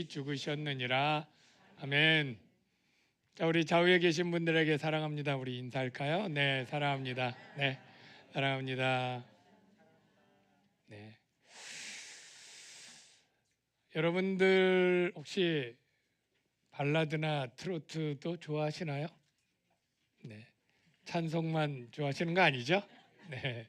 죽으셨느니라. 아멘. 자, 우리 좌우에 계신 분들에게 사랑합니다. 우리 인사할까요? 네, 사랑합니다. 네, 사랑합니다. 네. 여러분들 혹시 발라드나 트로트도 좋아하시나요? 네. 찬송만 좋아하시는 거 아니죠? 네.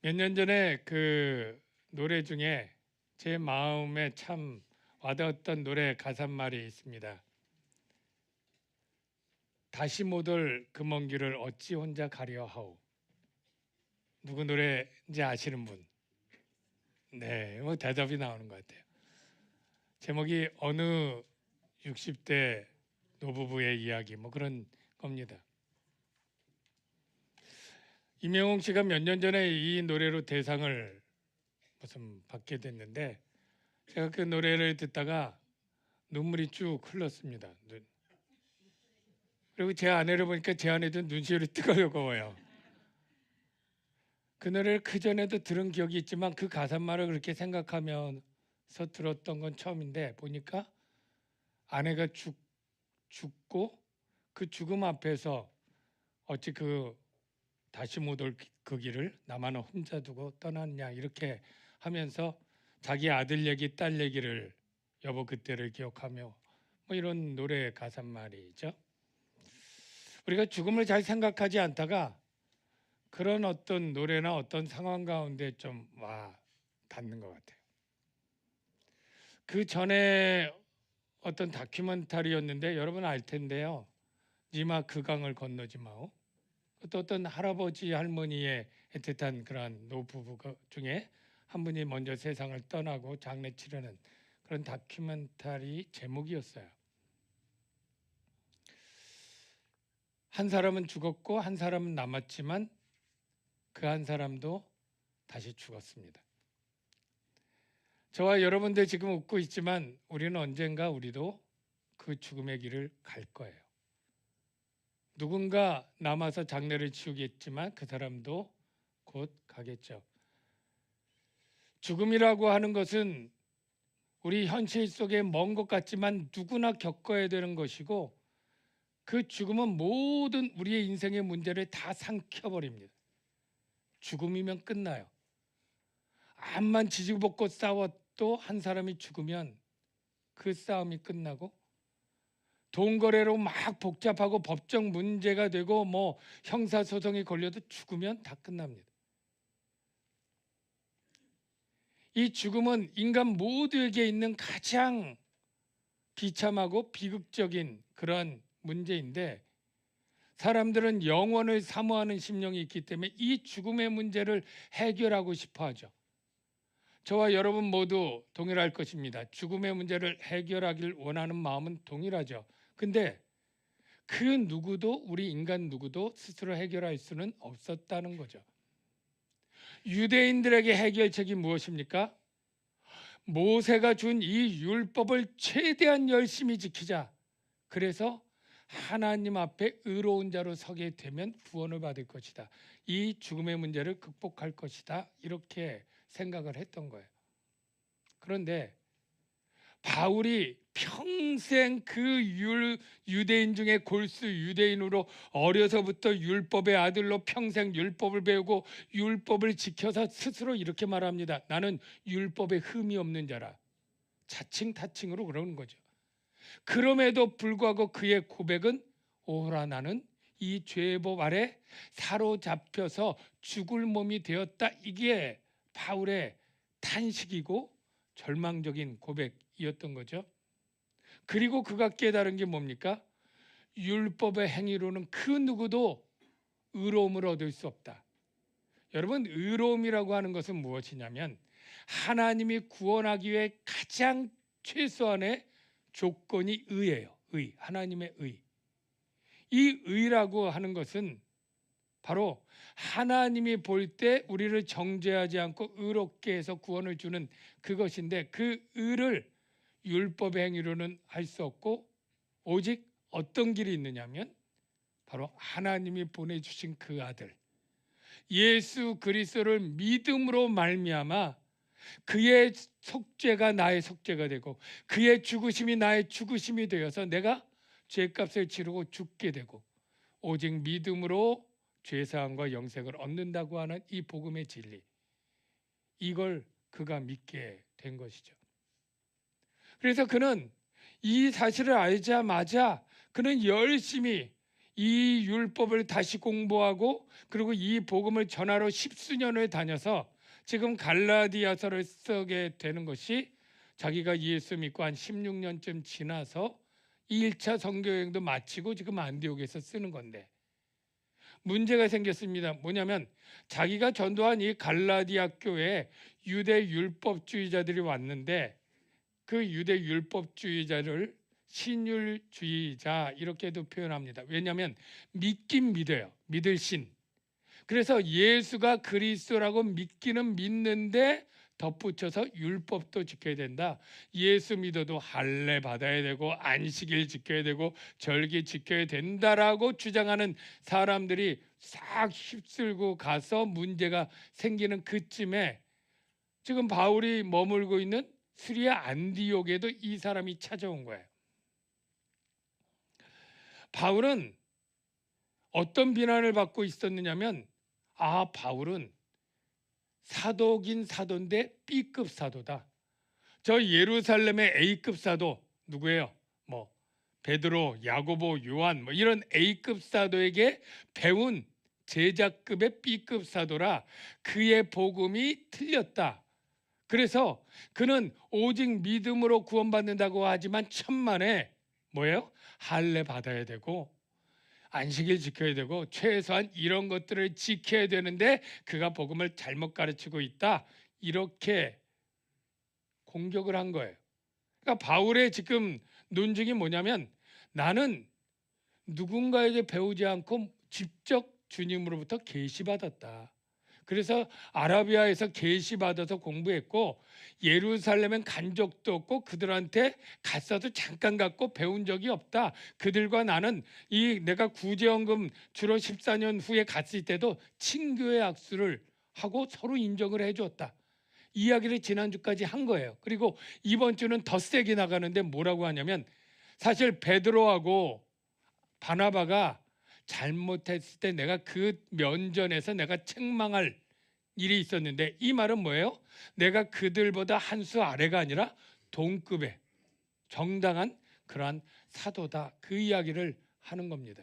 몇 년 전에 그 노래 중에 제 마음에 참 와닿았던 노래 가사말이 있습니다. 다시 못 올 그 먼 길을 어찌 혼자 가려 하오. 누구 노래인지 아시는 분? 네, 뭐 대답이 나오는 것 같아요. 제목이 어느 60대 노부부의 이야기 뭐 그런 겁니다. 임영웅 씨가 몇 년 전에 이 노래로 대상을 무슨 받게 됐는데 제가 그 노래를 듣다가 눈물이 쭉 흘렀습니다. 그리고 제 아내를 보니까 제 아내도 눈시울이 뜨거워요. 그 노래를 그 전에도 들은 기억이 있지만 그 가사말을 그렇게 생각하면서 들었던 건 처음인데 보니까 아내가 죽고 그 죽음 앞에서 어찌 그 다시 못 올 그 길을 나만 혼자 두고 떠났냐 이렇게 하면서 자기 아들 얘기 딸 얘기를 여보 그때를 기억하며 뭐 이런 노래 가사말이죠. 우리가 죽음을 잘 생각하지 않다가 그런 어떤 노래나 어떤 상황 가운데 좀 와 닿는 것 같아요. 그 전에 어떤 다큐멘터리였는데 여러분 알 텐데요. 니마 그 강을 건너지 마오. 또 어떤 할아버지 할머니의 애틋한 그러한 노부부 중에 한 분이 먼저 세상을 떠나고 장례 치르는 그런 다큐멘터리 제목이었어요. 한 사람은 죽었고 한 사람은 남았지만 그 한 사람도 다시 죽었습니다. 저와 여러분들 지금 웃고 있지만 우리는 언젠가 우리도 그 죽음의 길을 갈 거예요. 누군가 남아서 장례를 치우겠지만 그 사람도 곧 가겠죠. 죽음이라고 하는 것은 우리 현실 속에 먼 것 같지만 누구나 겪어야 되는 것이고 그 죽음은 모든 우리의 인생의 문제를 다 삼켜버립니다. 죽음이면 끝나요. 암만 지지고 싸워도 한 사람이 죽으면 그 싸움이 끝나고 돈 거래로 막 복잡하고 법적 문제가 되고 뭐 형사소송이 걸려도 죽으면 다 끝납니다. 이 죽음은 인간 모두에게 있는 가장 비참하고 비극적인 그런 문제인데 사람들은 영원을 사모하는 심령이 있기 때문에 이 죽음의 문제를 해결하고 싶어 하죠. 저와 여러분 모두 동일할 것입니다. 죽음의 문제를 해결하길 원하는 마음은 동일하죠. 근데 그 누구도 우리 인간 누구도 스스로 해결할 수는 없었다는 거죠. 유대인들에게 해결책이 무엇입니까? 모세가 준 이 율법을 최대한 열심히 지키자. 그래서 하나님 앞에 의로운 자로 서게 되면 구원을 받을 것이다. 이 죽음의 문제를 극복할 것이다. 이렇게 생각을 했던 거예요. 그런데 바울이 평생 그 유대인 중에 골수 유대인으로 어려서부터 율법의 아들로 평생 율법을 배우고 율법을 지켜서 스스로 이렇게 말합니다. 나는 율법에 흠이 없는 자라. 자칭 타칭으로 그러는 거죠. 그럼에도 불구하고 그의 고백은 오호라 나는 이 죄법 아래 사로잡혀서 죽을 몸이 되었다. 이게 바울의 탄식이고 절망적인 고백이었던 거죠. 그리고 그가 깨달은 게 뭡니까? 율법의 행위로는 그 누구도 의로움을 얻을 수 없다. 여러분, 의로움이라고 하는 것은 무엇이냐면 하나님이 구원하기 위해 가장 최소한의 조건이 의예요. 의, 하나님의 의. 이 의라고 하는 것은 바로 하나님이 볼 때 우리를 정죄하지 않고 의롭게 해서 구원을 주는 그것인데 그 의를 율법의 행위로는 할 수 없고 오직 어떤 길이 있느냐면 바로 하나님이 보내주신 그 아들 예수 그리스도를 믿음으로 말미암아 그의 속죄가 나의 속죄가 되고 그의 죽으심이 나의 죽으심이 되어서 내가 죄값을 치르고 죽게 되고 오직 믿음으로 죄사함과 영생을 얻는다고 하는 이 복음의 진리, 이걸 그가 믿게 된 것이죠. 그래서 그는 이 사실을 알자마자 그는 열심히 이 율법을 다시 공부하고 그리고 이 복음을 전하러 십수년을 다녀서 지금 갈라디아서를 쓰게 되는 것이 자기가 예수 믿고 한 16년쯤 지나서 1차 선교여행도 마치고 지금 안디옥에서 쓰는 건데, 문제가 생겼습니다. 뭐냐면 자기가 전도한 이 갈라디아 교회에 유대 율법주의자들이 왔는데 그 유대 율법주의자를 신율주의자 이렇게도 표현합니다. 왜냐하면 믿긴 믿어요. 믿을 신. 그래서 예수가 그리스도라고 믿기는 믿는데 덧붙여서 율법도 지켜야 된다. 예수 믿어도 할례 받아야 되고 안식일 지켜야 되고 절기 지켜야 된다라고 주장하는 사람들이 싹 휩쓸고 가서 문제가 생기는 그쯤에 지금 바울이 머물고 있는 시리아 안디옥에도 이 사람이 찾아온 거예요. 바울은 어떤 비난을 받고 있었느냐면, 바울은 사도긴 사도인데 B급 사도다. 저 예루살렘의 A급 사도 누구예요? 뭐 베드로, 야고보, 요한 뭐 이런 A급 사도에게 배운 제자급의 B급 사도라 그의 복음이 틀렸다. 그래서 그는 오직 믿음으로 구원받는다고 하지만 천만에 뭐예요? 할례 받아야 되고 안식일 지켜야 되고 최소한 이런 것들을 지켜야 되는데 그가 복음을 잘못 가르치고 있다, 이렇게 공격을 한 거예요. 그러니까 바울의 지금 논증이 뭐냐면, 나는 누군가에게 배우지 않고 직접 주님으로부터 계시받았다. 그래서 아라비아에서 계시받아서 공부했고 예루살렘엔 간 적도 없고 그들한테 갔어도 잠깐 갔고 배운 적이 없다. 그들과 나는 내가 구제헌금 주로 14년 후에 갔을 때도 친교의 악수를 하고 서로 인정을 해줬다. 이야기를 지난주까지 한 거예요. 그리고 이번 주는 더 세게 나가는데 뭐라고 하냐면, 사실 베드로하고 바나바가 잘못했을 때 내가 그 면전에서 내가 책망할 일이 있었는데, 이 말은 뭐예요? 내가 그들보다 한 수 아래가 아니라 동급의 정당한 그러한 사도다, 그 이야기를 하는 겁니다.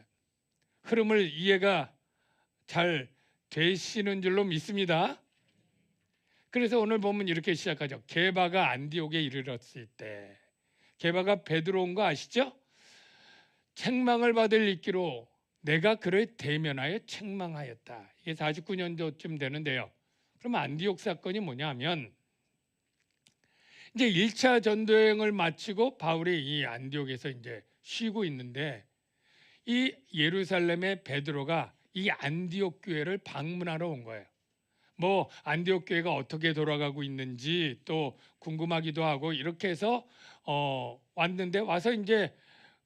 흐름을 이해가 잘 되시는 줄로 믿습니다. 그래서 오늘 보면 이렇게 시작하죠. 게바가 안디옥에 이르렀을 때, 게바가 베드로인 거 아시죠? 책망을 받을 있기로 내가 그를 대면하여 책망하였다. 이게 49년도쯤 되는데요. 그럼 안디옥 사건이 뭐냐면, 이제 1차 전도여행을 마치고 바울이 이 안디옥에서 이제 쉬고 있는데, 이 예루살렘의 베드로가 이 안디옥 교회를 방문하러 온 거예요. 뭐 안디옥 교회가 어떻게 돌아가고 있는지 또 궁금하기도 하고 이렇게 해서 왔는데, 와서 이제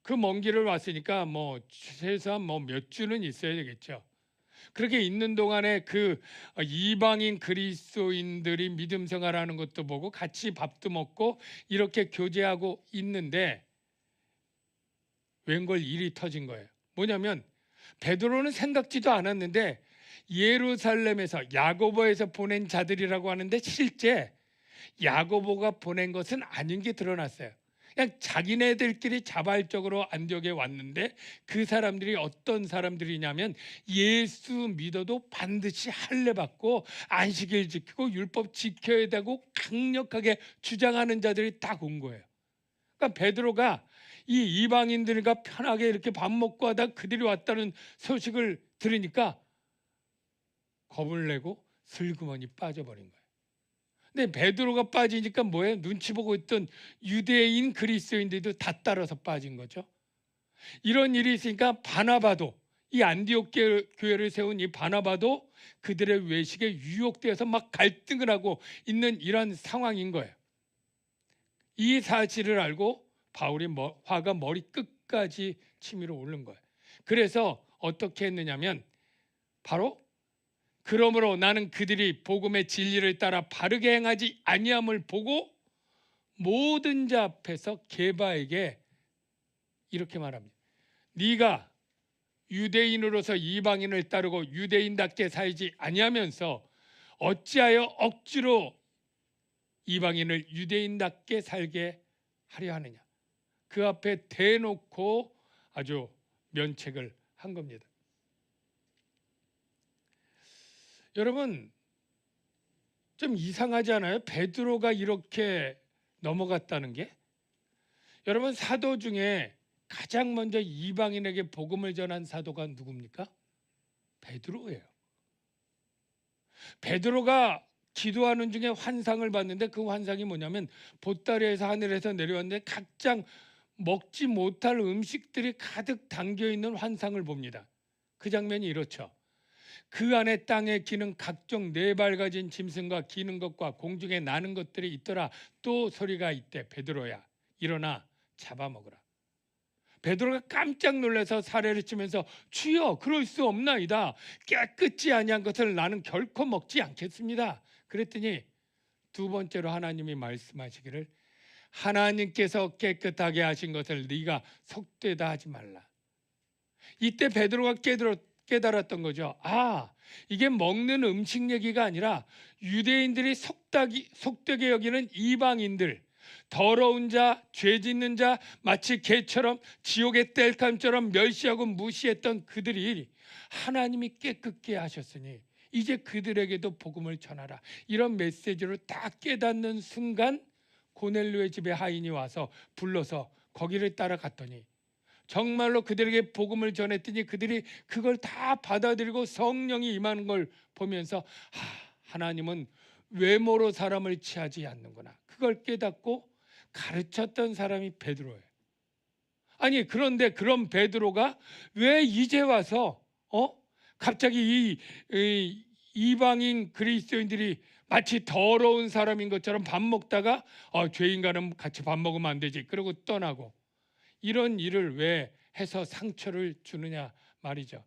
그 먼 길을 왔으니까 뭐 최소한 뭐 몇 주는 있어야 되겠죠. 그렇게 있는 동안에 그 이방인 그리스도인들이 믿음 생활하는 것도 보고 같이 밥도 먹고 이렇게 교제하고 있는데 웬걸 일이 터진 거예요. 뭐냐면 베드로는 생각지도 않았는데 예루살렘에서 야고보에서 보낸 자들이라고 하는데 실제 야고보가 보낸 것은 아닌 게 드러났어요. 그냥 자기네들끼리 자발적으로 안디옥에 왔는데 그 사람들이 어떤 사람들이냐면 예수 믿어도 반드시 할례 받고 안식일 지키고 율법 지켜야 되고 강력하게 주장하는 자들이 딱 온 거예요. 그러니까 베드로가 이 이방인들과 편하게 이렇게 밥 먹고 하다 그들이 왔다는 소식을 들으니까 겁을 내고 슬그머니 빠져버린 거예요. 근데 베드로가 빠지니까 뭐예요? 눈치 보고 있던 유대인 그리스도인들도 다 따라서 빠진 거죠. 이런 일이 있으니까 바나바도, 이 안디옥 교회를 세운 이 바나바도 그들의 외식에 유혹되어서 막 갈등을 하고 있는 이런 상황인 거예요. 이 사실을 알고 바울이 화가 머리 끝까지 치밀어 오른 거예요. 그래서 어떻게 했느냐면 바로 그러므로 나는 그들이 복음의 진리를 따라 바르게 행하지 아니함을 보고 모든 자 앞에서 게바에게 이렇게 말합니다. 네가 유대인으로서 이방인을 따르고 유대인답게 살지 아니하면서 어찌하여 억지로 이방인을 유대인답게 살게 하려 하느냐. 그 앞에 대놓고 아주 면책을 한 겁니다. 여러분, 좀 이상하지 않아요? 베드로가 이렇게 넘어갔다는 게. 여러분, 사도 중에 가장 먼저 이방인에게 복음을 전한 사도가 누굽니까? 베드로예요. 베드로가 기도하는 중에 환상을 봤는데 그 환상이 뭐냐면 보따리에서 하늘에서 내려왔는데 각장 먹지 못할 음식들이 가득 담겨 있는 환상을 봅니다. 그 장면이 이렇죠. 그 안에 땅에 기는 각종 네 발 가진 짐승과 기는 것과 공중에 나는 것들이 있더라. 또 소리가 있대. 베드로야, 일어나 잡아먹으라. 베드로가 깜짝 놀라서 사례를 치면서 주여, 그럴 수 없나이다. 깨끗이 아니한 것을 나는 결코 먹지 않겠습니다. 그랬더니 두 번째로 하나님이 말씀하시기를 하나님께서 깨끗하게 하신 것을 네가 속되다 하지 말라. 이때 베드로가 깨달았던 거죠. 아, 이게 먹는 음식 얘기가 아니라 유대인들이 속되게 여기는 이방인들, 더러운 자, 죄 짓는 자, 마치 개처럼 지옥의 땔감처럼 멸시하고 무시했던 그들이 하나님이 깨끗게 하셨으니 이제 그들에게도 복음을 전하라. 이런 메시지로 딱 깨닫는 순간 고넬료의 집에 하인이 와서 불러서 거기를 따라갔더니 정말로 그들에게 복음을 전했더니 그들이 그걸 다 받아들이고 성령이 임하는 걸 보면서 하나님은 외모로 사람을 취하지 않는구나. 그걸 깨닫고 가르쳤던 사람이 베드로예요. 아니, 그런데 그런 베드로가 왜 이제 와서 갑자기 이 이방인 그리스도인들이 마치 더러운 사람인 것처럼 밥 먹다가 죄인과는 같이 밥 먹으면 안 되지, 그러고 떠나고 이런 일을 왜 해서 상처를 주느냐 말이죠.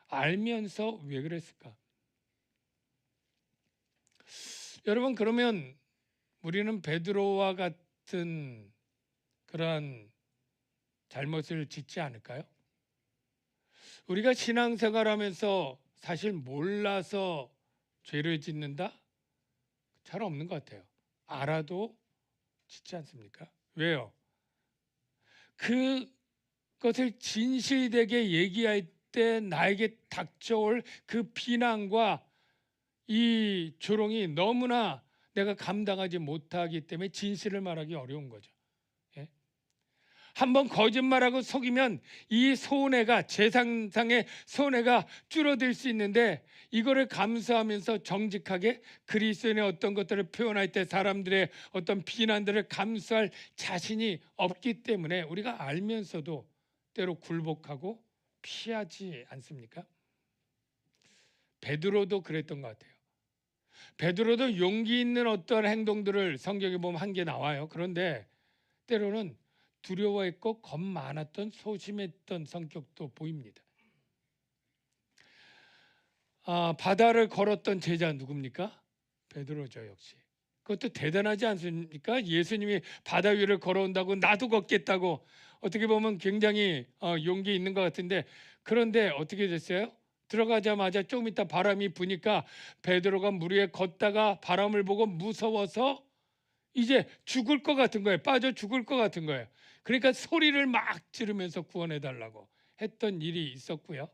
알면서 왜 그랬을까? 여러분, 그러면 우리는 베드로와 같은 그러한 잘못을 짓지 않을까요? 우리가 신앙생활하면서 사실 몰라서 죄를 짓는다? 잘 없는 것 같아요. 알아도 짓지 않습니까? 왜요? 그것을 진실되게 얘기할 때 나에게 닥쳐올 그 비난과 이 조롱이 너무나 내가 감당하지 못하기 때문에 진실을 말하기 어려운 거죠. 예? 한번 거짓말하고 속이면 이 손해가, 재산상의 손해가 줄어들 수 있는데 이거를 감수하면서 정직하게 그리스도인의 어떤 것들을 표현할 때 사람들의 어떤 비난들을 감수할 자신이 없기 때문에 우리가 알면서도 때로 굴복하고 피하지 않습니까? 베드로도 그랬던 것 같아요. 베드로도 용기 있는 어떤 행동들을 성경에 보면 한 게 나와요. 그런데 때로는 두려워했고 겁 많았던, 소심했던 성격도 보입니다. 바다를 걸었던 제자 누굽니까? 베드로죠, 역시. 그것도 대단하지 않습니까? 예수님이 바다 위를 걸어온다고 나도 걷겠다고, 어떻게 보면 굉장히 용기 있는 것 같은데, 그런데 어떻게 됐어요? 들어가자마자 조금 있다 바람이 부니까 베드로가 물 위에 걷다가 바람을 보고 무서워서 이제 죽을 것 같은 거예요. 빠져 죽을 것 같은 거예요. 그러니까 소리를 막 지르면서 구원해 달라고 했던 일이 있었고요.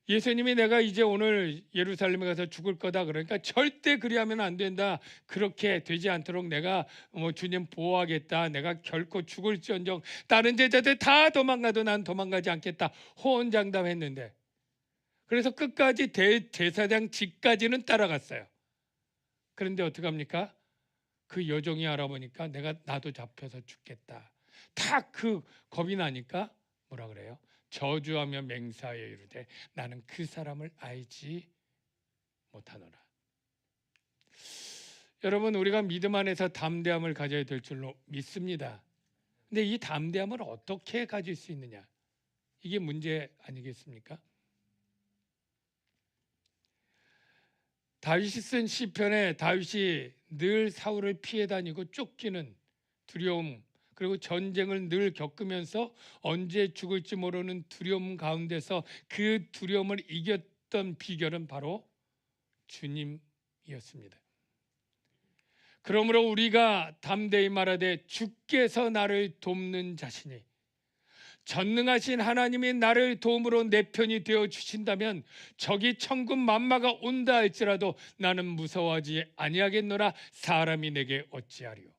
예수님이 내가 이제 오늘 예루살렘에 가서 죽을 거다 그러니까 절대 그리하면 안 된다. 그렇게 되지 않도록 내가 주님 보호하겠다. 내가 결코 죽을지언정 다른 제자들 다 도망가도 난 도망가지 않겠다. 호언장담했는데, 그래서 끝까지 대제사장 집까지는 따라갔어요. 그런데 어떡합니까? 그 여종이 알아보니까 나도 잡혀서 죽겠다. 딱 그 겁이 나니까 뭐라 그래요? 저주하며 맹세하여 이르되 나는 그 사람을 알지 못하노라. 여러분, 우리가 믿음 안에서 담대함을 가져야 될 줄로 믿습니다. 근데 이 담대함을 어떻게 가질 수 있느냐? 이게 문제 아니겠습니까? 다윗이 쓴 시편에 다윗이 늘 사울을 피해 다니고 쫓기는 두려움, 그리고 전쟁을 늘 겪으면서 언제 죽을지 모르는 두려움 가운데서 그 두려움을 이겼던 비결은 바로 주님이었습니다. 그러므로 우리가 담대히 말하되 주께서 나를 돕는 자시니, 전능하신 하나님이 나를 도움으로 내 편이 되어 주신다면 적이 천군 만마가 온다 할지라도 나는 무서워하지 아니하겠노라. 사람이 내게 어찌하리요.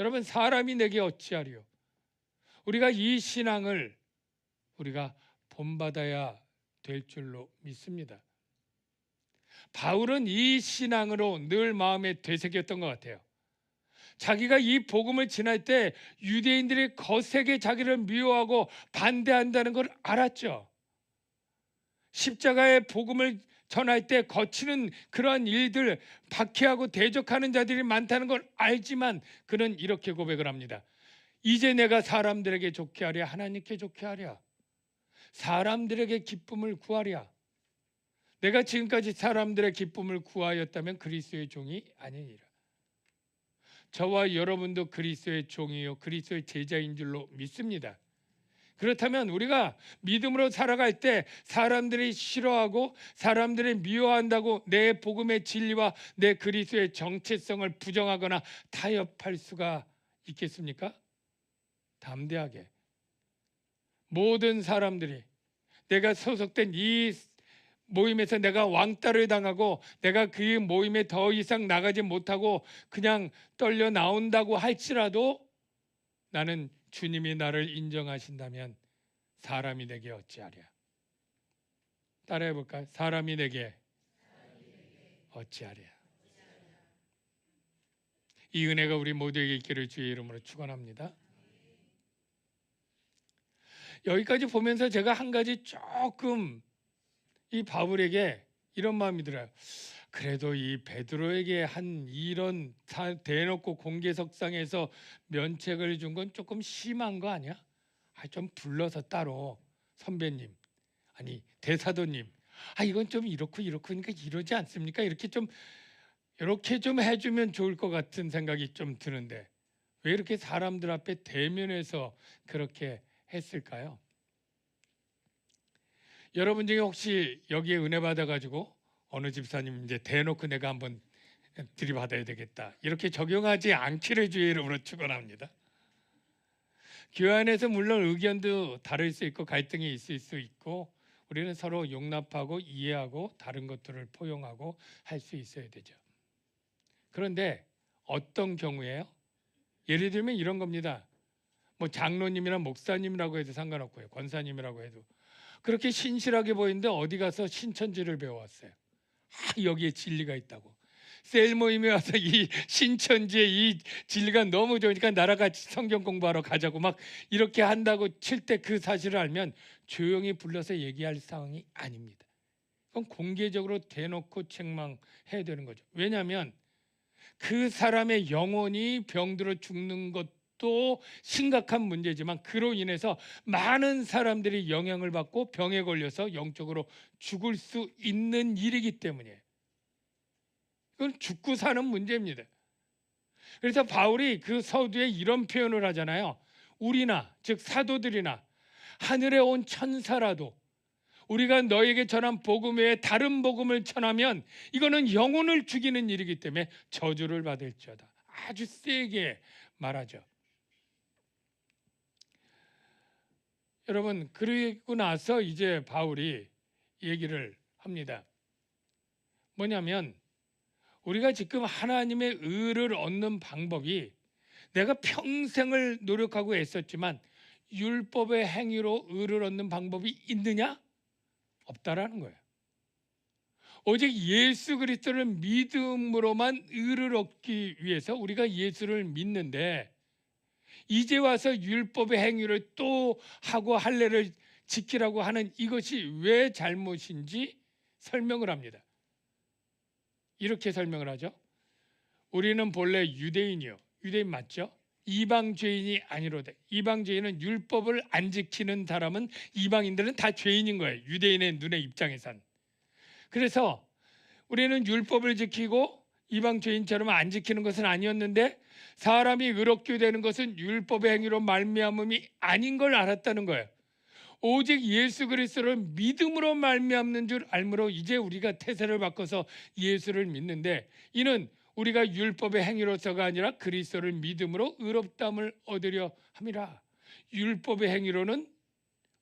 여러분, 사람이 내게 어찌하리요. 우리가 이 신앙을 우리가 본받아야 될 줄로 믿습니다. 바울은 이 신앙으로 늘 마음에 되새겼던 것 같아요. 자기가 이 복음을 전할 때 유대인들이 거세게 자기를 미워하고 반대한다는 걸 알았죠. 십자가의 복음을 전할 때 거치는 그러한 일들, 박해하고 대적하는 자들이 많다는 걸 알지만 그는 이렇게 고백을 합니다. 이제 내가 사람들에게 좋게 하랴, 하나님께 좋게 하랴, 사람들에게 기쁨을 구하랴. 내가 지금까지 사람들의 기쁨을 구하였다면 그리스도의 종이 아니니라. 저와 여러분도 그리스도의 종이요 그리스도의 제자인 줄로 믿습니다. 그렇다면 우리가 믿음으로 살아갈 때 사람들이 싫어하고 사람들이 미워한다고 내 복음의 진리와 내 그리스도의 정체성을 부정하거나 타협할 수가 있겠습니까? 담대하게 모든 사람들이 내가 소속된 이 모임에서 내가 왕따를 당하고 내가 그 모임에 더 이상 나가지 못하고 그냥 떨려 나온다고 할지라도 나는 주님이 나를 인정하신다면 사람이 내게 어찌하랴. 따라해 볼까요? 사람이 내게 어찌하랴. 이 은혜가 우리 모두에게 있기를 주의 이름으로 축원합니다. 여기까지 보면서 제가 한 가지 조금 이 바울에게 이런 마음이 들어요. 그래도 이 베드로에게 한 이런 대놓고 공개석상에서 면책을 준 건 조금 심한 거 아니야? 좀 불러서 따로 선배님, 아니 대사도님, 이건 좀 이렇고 그러니까 이러지 않습니까? 이렇게 좀 해주면 좋을 것 같은 생각이 좀 드는데 왜 이렇게 사람들 앞에 대면해서 그렇게 했을까요? 여러분 중에 혹시 여기에 은혜 받아가지고 어느 집사님 이제 대놓고 내가 한번 들이받아야 되겠다 이렇게 적용하지 않기를 주의 이름으로 축원합니다. 교회 안에서 물론 의견도 다를 수 있고 갈등이 있을 수 있고 우리는 서로 용납하고 이해하고 다른 것들을 포용하고 할 수 있어야 되죠. 그런데 어떤 경우에요? 예를 들면 이런 겁니다. 뭐 장로님이나 목사님이라고 해도 상관없고요, 권사님이라고 해도 그렇게 신실하게 보이는데 어디 가서 신천지를 배워왔어요. 여기에 진리가 있다고. 셀 모임에 와서 이 신천지의 이 진리가 너무 좋으니까 나랑 같이 성경 공부하러 가자고 막 이렇게 한다고 칠 때 그 사실을 알면 조용히 불러서 얘기할 상황이 아닙니다. 그건 공개적으로 대놓고 책망해야 되는 거죠. 왜냐하면 그 사람의 영혼이 병들어 죽는 것도 심각한 문제지만 그로 인해서 많은 사람들이 영향을 받고 병에 걸려서 영적으로 죽을 수 있는 일이기 때문이에요. 그건 죽고 사는 문제입니다. 그래서 바울이 그 서두에 이런 표현을 하잖아요. 우리나 즉 사도들이나 하늘에 온 천사라도 우리가 너에게 전한 복음 외에 다른 복음을 전하면 이거는 영혼을 죽이는 일이기 때문에 저주를 받을지어다. 아주 세게 말하죠. 여러분, 그리고 나서 이제 바울이 얘기를 합니다. 뭐냐면 우리가 지금 하나님의 의를 얻는 방법이 내가 평생을 노력하고 애썼지만 율법의 행위로 의를 얻는 방법이 있느냐? 없다라는 거예요. 오직 예수 그리스도를 믿음으로만 의를 얻기 위해서 우리가 예수를 믿는데 이제 와서 율법의 행위를 또 하고 할례를 지키라고 하는 이것이 왜 잘못인지 설명을 합니다. 이렇게 설명을 하죠. 우리는 본래 유대인이요. 유대인 맞죠? 이방 죄인이 아니로되. 이방 죄인은 율법을 안 지키는 사람은 이방인들은 다 죄인인 거예요. 유대인의 눈의 입장에선. 그래서 우리는 율법을 지키고 이방 죄인처럼 안 지키는 것은 아니었는데 사람이 의롭게 되는 것은 율법의 행위로 말미암음이 아닌 걸 알았다는 거예요. 오직 예수 그리스도를 믿음으로 말미암는 줄 알므로 이제 우리가 태세를 바꿔서 예수를 믿는데, 이는 우리가 율법의 행위로서가 아니라 그리스도를 믿음으로 의롭다함을 얻으려 함이라. 율법의 행위로는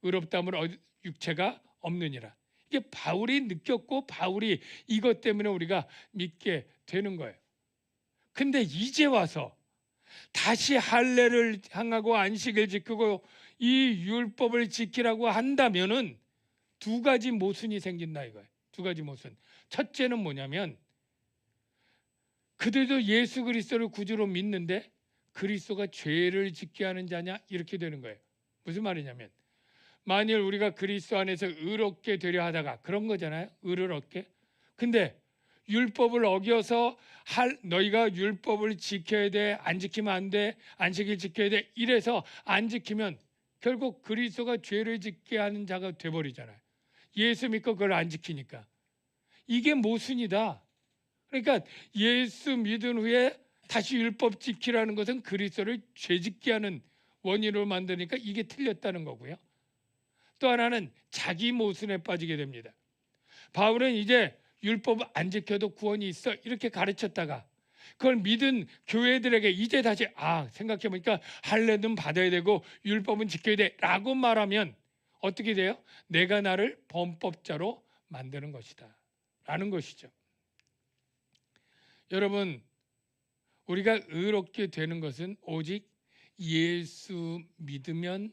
의롭다함을 육체가 없느니라. 이게 바울이 느꼈고 바울이 이것 때문에 우리가 믿게 되는 거예요. 근데 이제 와서 다시 할례를 향하고 안식을 지키고 이 율법을 지키라고 한다면은 두 가지 모순이 생긴다 이거예요. 두 가지 모순. 첫째는 뭐냐면, 그들도 예수 그리스도를 구주로 믿는데 그리스도가 죄를 짓게 하는 자냐, 이렇게 되는 거예요. 무슨 말이냐면, 만일 우리가 그리스도 안에서 의롭게 되려 하다가, 그런 거잖아요. 의를 얻게. 근데 율법을 어겨서 너희가 율법을 지켜야 돼, 안 지키면 안 돼, 안식일 지켜야 돼, 이래서 안 지키면 결국 그리스도가 죄를 짓게 하는 자가 돼버리잖아요. 예수 믿고 그걸 안 지키니까. 이게 모순이다. 그러니까 예수 믿은 후에 다시 율법 지키라는 것은 그리스도를 죄짓게 하는 원인으로 만드니까 이게 틀렸다는 거고요. 또 하나는 자기 모순에 빠지게 됩니다. 바울은 이제 율법 안 지켜도 구원이 있어 이렇게 가르쳤다가 그걸 믿은 교회들에게 이제 다시 생각해보니까 할례는 받아야 되고 율법은 지켜야 돼 라고 말하면 어떻게 돼요? 내가 나를 범법자로 만드는 것이다 라는 것이죠. 여러분, 우리가 의롭게 되는 것은 오직 예수 믿으면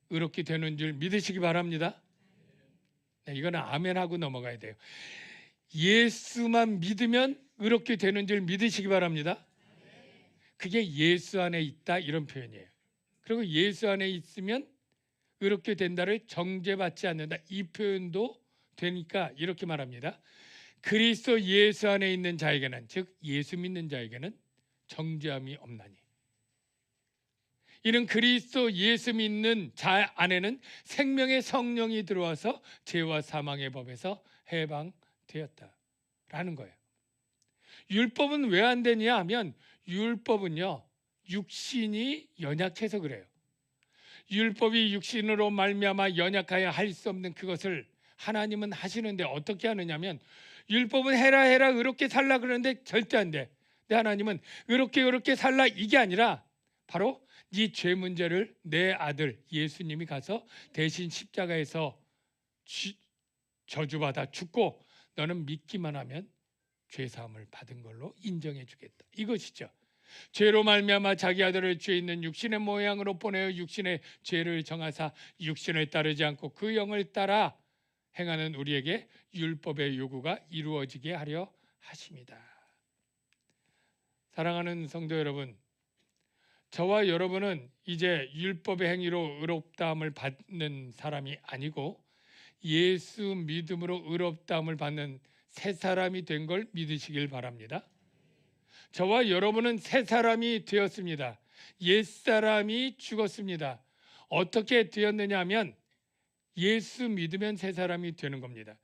의롭게 되는 줄 믿으시기 바랍니다. 네, 이거는 아멘 하고 넘어가야 돼요. 예수만 믿으면 의롭게 되는 줄 믿으시기 바랍니다. 그게 예수 안에 있다 이런 표현이에요. 그리고 예수 안에 있으면 의롭게 된다를 정죄받지 않는다 이 표현도 되니까 이렇게 말합니다. 그리스도 예수 안에 있는 자에게는, 즉 예수 믿는 자에게는 정죄함이 없나니, 이는 그리스도 예수 믿는 자 안에는 생명의 성령이 들어와서 죄와 사망의 법에서 해방되었다라는 거예요. 율법은 왜 안 되냐 하면, 율법은요 육신이 연약해서 그래요. 율법이 육신으로 말미암아 연약하여 할 수 없는 그것을 하나님은 하시는데 어떻게 하느냐면, 율법은 해라 의롭게 살라 그러는데 절대 안 돼. 근데 하나님은 의롭게 살라 이게 아니라 바로 네 죄 문제를 내 아들 예수님이 가서 대신 십자가에서 저주받아 죽고 너는 믿기만 하면 죄 사함을 받은 걸로 인정해 주겠다 이것이죠. 죄로 말미암아 자기 아들을 죄 있는 육신의 모양으로 보내어 육신의 죄를 정하사 육신을 따르지 않고 그 영을 따라 행하는 우리에게 율법의 요구가 이루어지게 하려 하십니다. 사랑하는 성도 여러분, 저와 여러분은 이제 율법의 행위로 의롭다함을 받는 사람이 아니고 예수 믿음으로 의롭다함을 받는 새 사람이 된 걸 믿으시길 바랍니다. 저와 여러분은 새 사람이 되었습니다. 옛 사람이 죽었습니다. 어떻게 되었느냐 하면 예수 믿으면 새 사람이 되는 겁니다.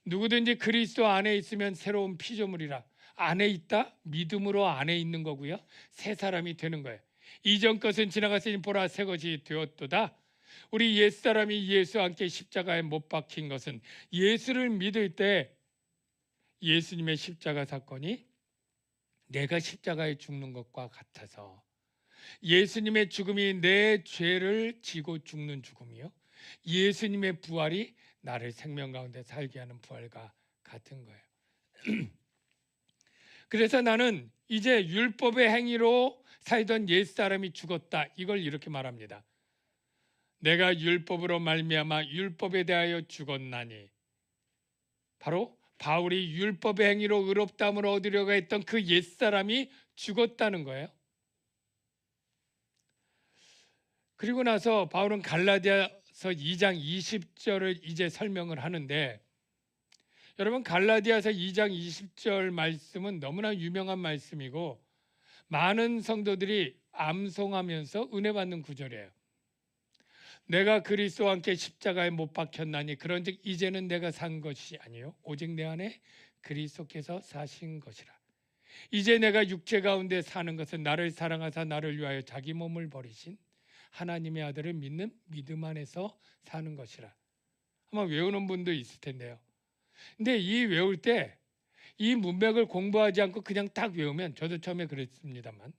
누구든지 그리스도 안에 있으면 새로운 피조물이라. 안에 있다? 믿음으로 안에 있는 거고요. 새 사람이 되는 거예요. 이전 것은 지나갔으니 보라 새 것이 되었도다. 우리 옛사람이 예수와 함께 십자가에 못 박힌 것은 예수를 믿을 때 예수님의 십자가 사건이 내가 십자가에 죽는 것과 같아서, 예수님의 죽음이 내 죄를 지고 죽는 죽음이요, 예수님의 부활이 나를 생명 가운데 살게 하는 부활과 같은 거예요. 그래서 나는 이제 율법의 행위로 살던 옛사람이 죽었다 이걸 이렇게 말합니다. 내가 율법으로 말미암아 율법에 대하여 죽었나니, 바로 바울이 율법의 행위로 의롭다함을 얻으려고 했던 그 옛사람이 죽었다는 거예요. 그리고 나서 바울은 갈라디아서 2장 20절을 이제 설명을 하는데, 여러분 갈라디아서 2장 20절 말씀은 너무나 유명한 말씀이고 많은 성도들이 암송하면서 은혜 받는 구절이에요. 내가 그리스도와 함께 십자가에 못 박혔나니 그런즉 이제는 내가 산 것이 아니요 오직 내 안에 그리스도께서 사신 것이라. 이제 내가 육체 가운데 사는 것은 나를 사랑하사 나를 위하여 자기 몸을 버리신 하나님의 아들을 믿는 믿음 안에서 사는 것이라. 아마 외우는 분도 있을 텐데요. 근데 이 외울 때 이 문맥을 공부하지 않고 그냥 딱 외우면, 저도 처음에 그랬습니다만,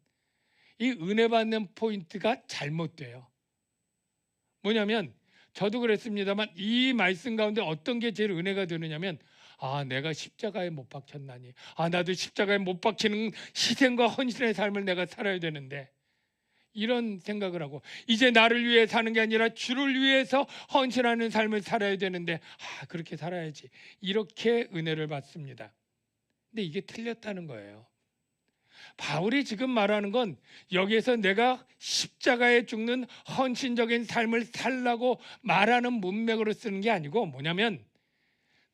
이 은혜 받는 포인트가 잘못돼요. 뭐냐면 저도 그랬습니다만 이 말씀 가운데 어떤 게 제일 은혜가 되느냐면, 내가 십자가에 못 박혔나니, 나도 십자가에 못 박히는 희생과 헌신의 삶을 내가 살아야 되는데, 이런 생각을 하고, 이제 나를 위해 사는 게 아니라 주를 위해서 헌신하는 삶을 살아야 되는데, 그렇게 살아야지, 이렇게 은혜를 받습니다. 근데 이게 틀렸다는 거예요. 바울이 지금 말하는 건 여기에서 내가 십자가에 죽는 헌신적인 삶을 살라고 말하는 문맥으로 쓰는 게 아니고, 뭐냐면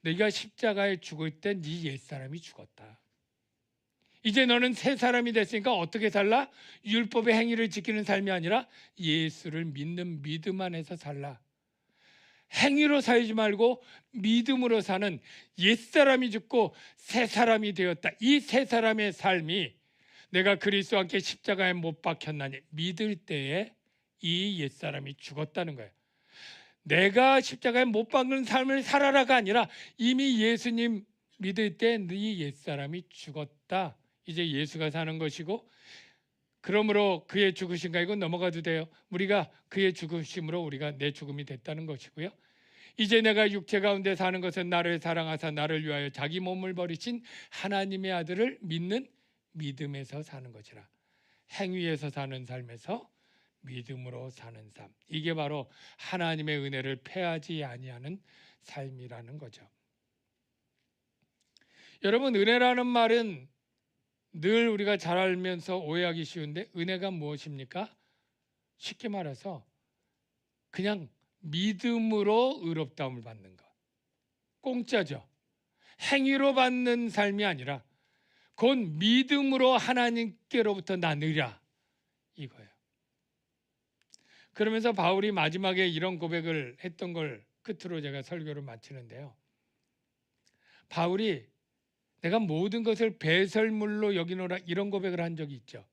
네가 십자가에 죽을 때 네 옛사람이 죽었다. 이제 너는 새 사람이 됐으니까 어떻게 살라? 율법의 행위를 지키는 삶이 아니라 예수를 믿는 믿음 안에서 살라. 행위로 살지 말고 믿음으로 사는 옛사람이 죽고 새 사람이 되었다. 이 새 사람의 삶이 내가 그리스도와 함께 십자가에 못 박혔나니 믿을 때에 이 옛사람이 죽었다는 거예요. 내가 십자가에 못 박는 삶을 살아라가 아니라 이미 예수님 믿을 때 네 옛사람이 죽었다. 이제 예수가 사는 것이고, 그러므로 그의 죽으심과 이건 넘어가도 돼요. 우리가 그의 죽으심으로 우리가 내 죽음이 됐다는 것이고요. 이제 내가 육체 가운데 사는 것은 나를 사랑하사 나를 위하여 자기 몸을 버리신 하나님의 아들을 믿는 믿음에서 사는 것이라. 행위에서 사는 삶에서 믿음으로 사는 삶, 이게 바로 하나님의 은혜를 패하지 아니하는 삶이라는 거죠. 여러분, 은혜라는 말은 늘 우리가 잘 알면서 오해하기 쉬운데, 은혜가 무엇입니까? 쉽게 말해서 그냥 믿음으로 의롭다움을 받는 것, 공짜죠. 행위로 받는 삶이 아니라 곧 믿음으로 하나님께로부터 나누리라, 이거예요. 그러면서 바울이 마지막에 이런 고백을 했던 걸 끝으로 제가 설교를 마치는데요. 바울이 내가 모든 것을 배설물로 여기노라, 이런 고백을 한 적이 있죠.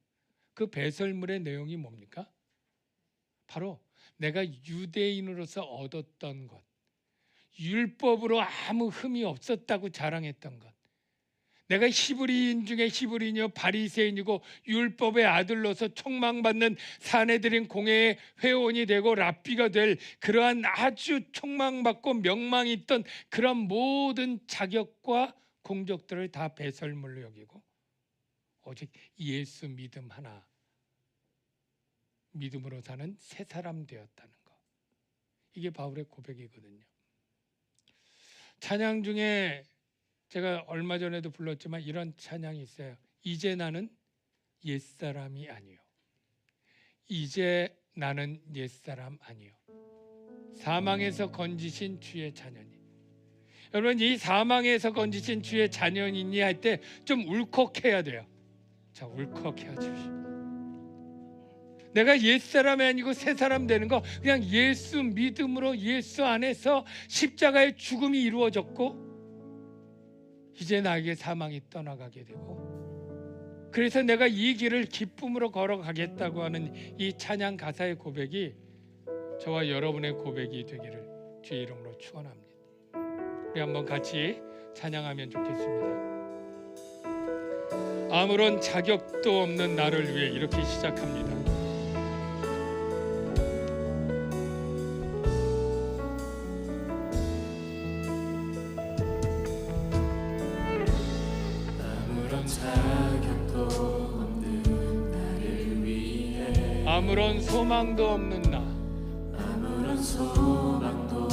그 배설물의 내용이 뭡니까? 바로 내가 유대인으로서 얻었던 것, 율법으로 아무 흠이 없었다고 자랑했던 것, 내가 히브리인 중에 히브리인이요 바리새인이고 율법의 아들로서 촉망받는 사내들인 공회의 회원이 되고 랍비가 될 그러한 아주 촉망받고 명망이 있던 그런 모든 자격과 공적들을 다 배설물로 여기고 오직 예수 믿음 하나, 믿음으로 사는 새 사람 되었다는 것, 이게 바울의 고백이거든요. 찬양 중에 제가 얼마 전에도 불렀지만 이런 찬양이 있어요. 이제 나는 옛사람이 아니요, 이제 나는 옛사람 아니요, 사망에서 건지신 주의 자녀니. 여러분, 이 사망에서 건지신 주의 자녀이니 할 때 좀 울컥해야 돼요. 자, 울컥해 주십시오. 내가 옛사람이 아니고 새사람 되는 거, 그냥 예수 믿음으로 예수 안에서 십자가의 죽음이 이루어졌고 이제 나에게 사망이 떠나가게 되고, 그래서 내가 이 길을 기쁨으로 걸어가겠다고 하는 이 찬양 가사의 고백이 저와 여러분의 고백이 되기를 주의 이름으로 축원합니다. 우리 한번 같이 찬양하면 좋겠습니다. 아무런 자격도 없는 나를 위해, 이렇게 시작합니다. 아무런 소망도 없는 나, 아무런 소망도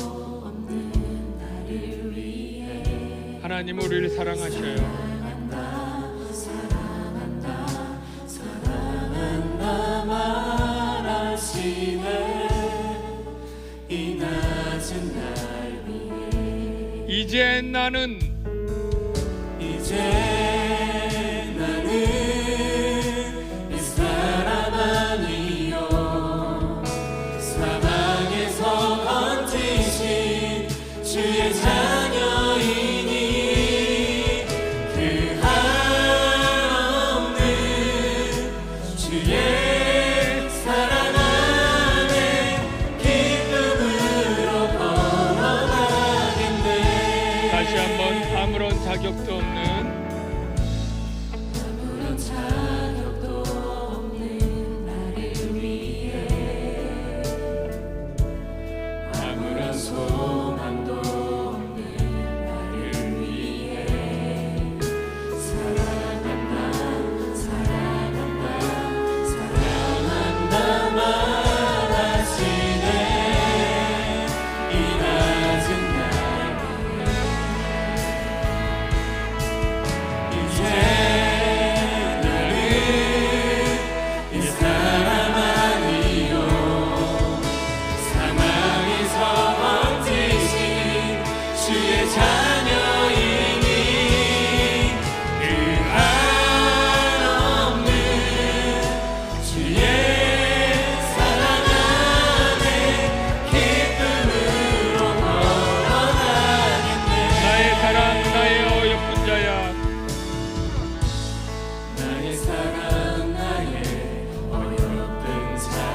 없는 나를 위해 하나님 우리를 사랑하셔요. 사랑한다 말하시네. 이 낮은 날 위해 이제 나는 이 사람 아니요, 사망에서 건지신 주의 자녀이니 말하시네 이 낮은 날 위해 이제 나는 이 사람 아니요 사망에서 버티신 주의 자녀이니 그 한없는 주의 사랑 안에 기쁨으로 걸어가겠네. 나의 사랑 나의 어여쁜 자야 나의 사랑 나의 어여쁜 자야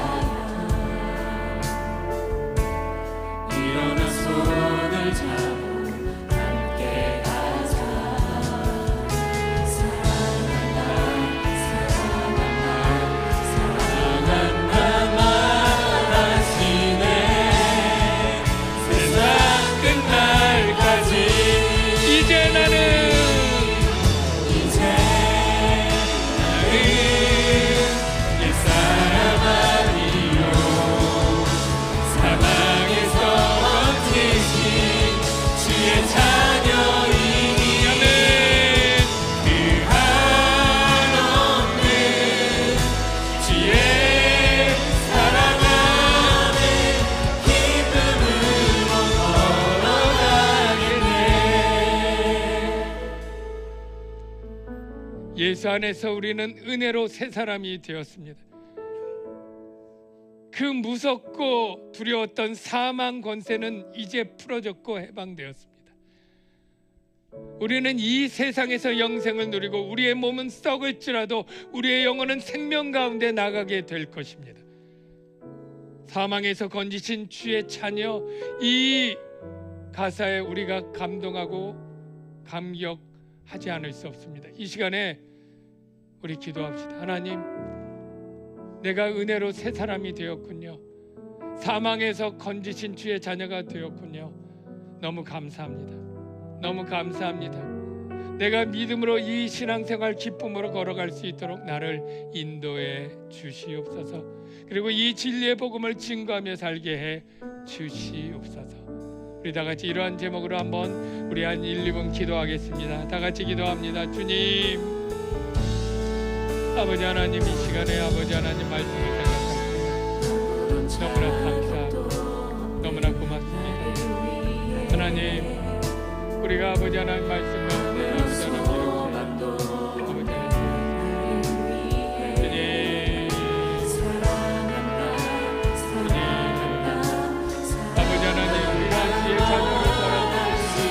일어나 손을 잡고 함께 가자 사랑한다 사랑한다 말하시네 세상 끝날까지 이제 나는 이제 나는 옛사람 아니요 사망에서 버티신 주의 자녀이니 나는 그 한없는 주의 사랑 안에 기쁨으로 걸어가겠네. 예수 안에서 우리는 은혜로 새 사람이 되었습니다. 그 무섭고 두려웠던 사망 권세는 이제 풀어졌고 해방되었습니다. 우리는 이 세상에서 영생을 누리고 우리의 몸은 썩을지라도 우리의 영혼은 생명 가운데 나가게 될 것입니다. 사망에서 건지신 주의 자녀, 이 가사에 우리가 감동하고 감격하지 않을 수 없습니다. 이 시간에 우리 기도합시다. 하나님, 내가 은혜로 새 사람이 되었군요. 사망에서 건지신 주의 자녀가 되었군요. 너무 감사합니다. 너무 감사합니다. 내가 믿음으로 이 신앙생활 기쁨으로 걸어갈 수 있도록 나를 인도해 주시옵소서. 그리고 이 진리의 복음을 증거하며 살게 해 주시옵소서. 우리 다 같이 이러한 제목으로 한번 우리 한 1, 2분 기도하겠습니다. 다 같이 기도합니다. 주님, 아버지 하나님, 이 시간에 아버지 하나님 말씀을 생각합니다. 너무나 감사하고 너무나 고맙습니다. 하나님, 우리가 아버지 하나님 말씀 가운데 아버지 하나님 이렇게 아버지 하나님 주님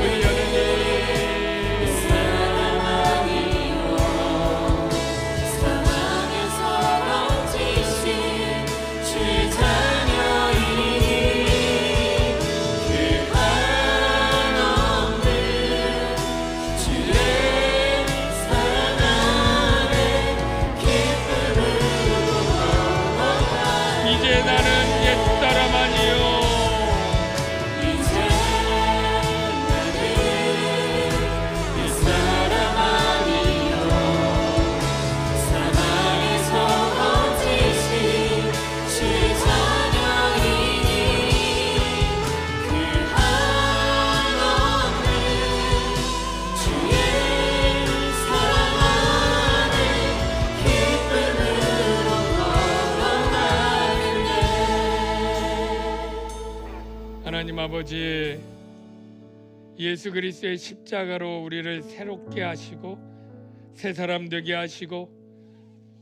아버지 하나님 우리가 주의 자녀로 살아주시고 이제 나는 옛사람 아니요 이제 나는 옛사람 아니요 사망에서 건지신 주의 자녀이니 그 한없는 주의 사랑 안에 기쁨으로 걸어가겠네. 하나님 아버지, 예수 그리스도의 십자가로 우리를 새롭게 하시고 새 사람 되게 하시고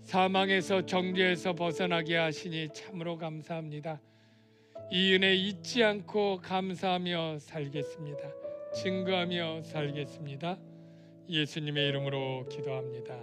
사망에서 정죄에서 벗어나게 하시니 참으로 감사합니다. 이 은혜 잊지 않고 감사하며 살겠습니다. 증거하며 살겠습니다. 예수님의 이름으로 기도합니다.